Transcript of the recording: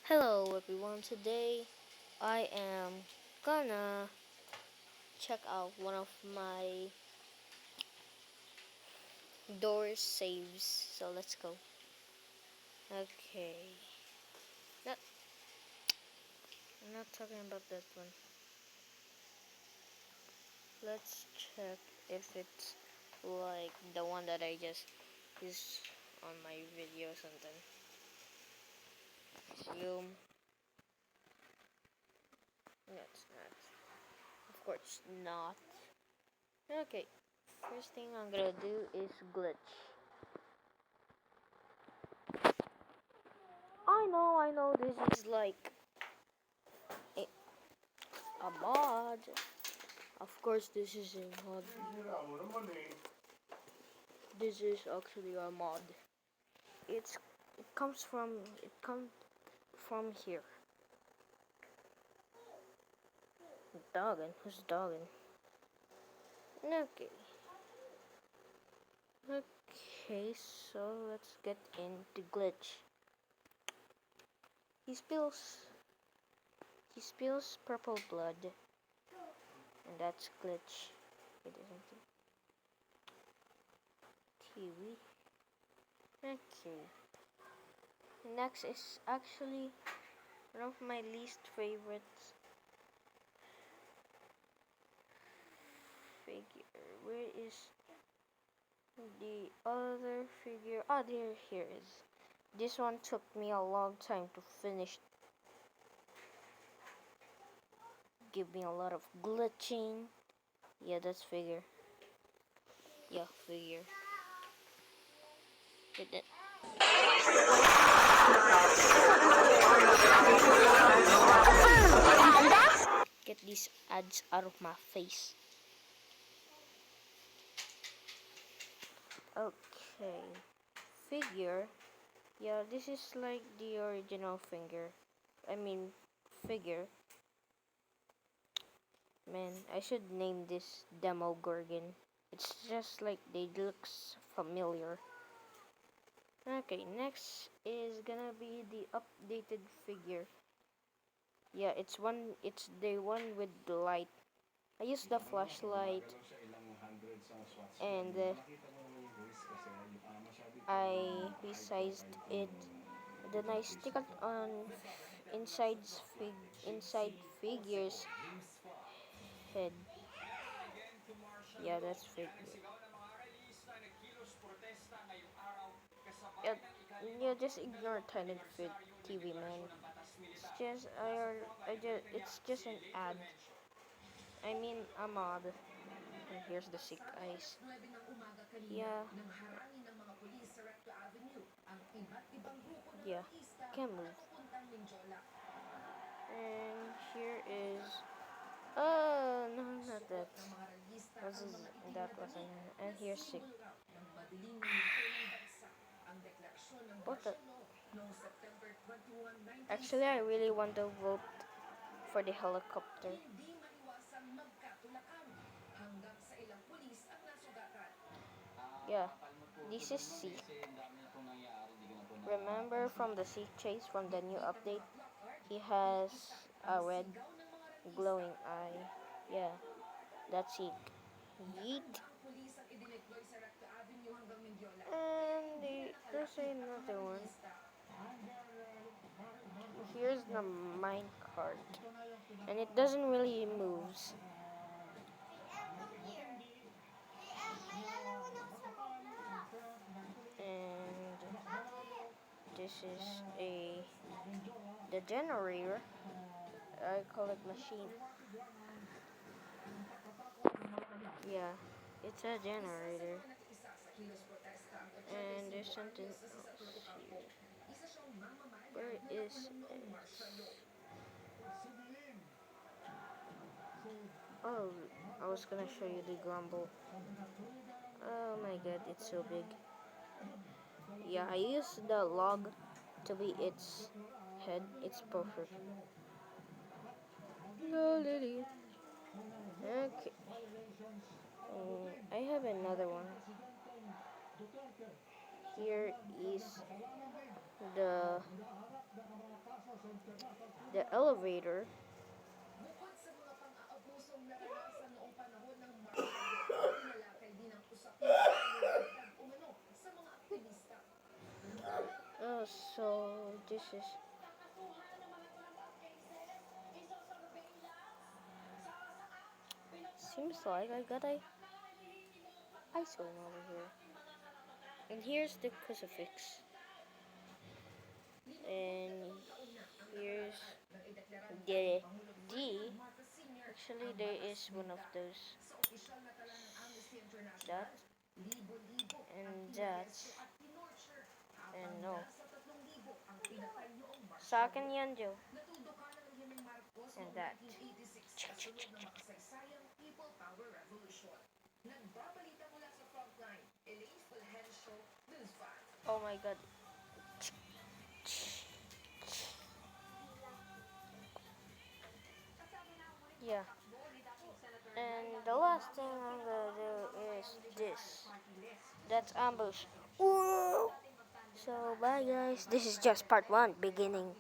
Hello everyone, today I am gonna check out one of my door saves, so let's go. Okay, not, I'm not talking about that one. Let's check if it's like the one that I just used on my video or something. Zoom. No, it's not. Of course not. Okay, first thing I'm gonna do is glitch. I know, this is like a, a mod. Of course, this is a mod. This is actually a mod. It's it comes from here. Dogging, who's dogging? Okay. Okay, so let's get into glitch. He spills he spills purple blood, and that's glitch. It isn't TV. Okay. Next is actually one of my least favorites figure. Where is the other figure? Ah, here is. This one took me a long time to finish. Give me a lot of glitching. Yeah, that's figure. Yeah, figure. Get that. Get these ads out of my face. Okay. Figure. Yeah, this is like the original finger. I mean, figure. Man, I should name this Demo Gorgon. It's just like they looks familiar. Okay, next is gonna be the updated figure. Yeah, it's the one with the light. I used the flashlight and I resized it. Then I stick it on inside inside figure's head. Yeah, that's figure. Yeah, yeah, just ignore Talent Fit TV, man. It's just an ad. I mean, a mod. And here's the sick eyes. Yeah. Yeah. Can't move. And here is. Oh no, not that. That wasn't. And here's sick. What the? Actually, I really want to vote for the helicopter. Yeah, this is Seek. Remember from the Seek chase from the new update? He has a red glowing eye. Yeah, that's Seek. Yeet. And there's another one. Here's the mine cart. And it doesn't really moves. And this is the generator. I call it machine. Yeah, it's a generator. And there's something else here. Where is it? Oh, I was gonna show you the grumble. Oh my god, it's so big. Yeah, I use the log to be its head. It's perfect. No, Lily. Okay. I have another one. Here is the the elevator. So this is seems like I got a ice cream over here. And here's the crucifix. And here's the D. Actually, there is one of those. That. And that. And no. Sa akin yan, Joe. And that. Oh my god. Yeah. And the last thing I'm gonna do is this. That's ambush. Whoa! So bye guys. This is just part 1, beginning.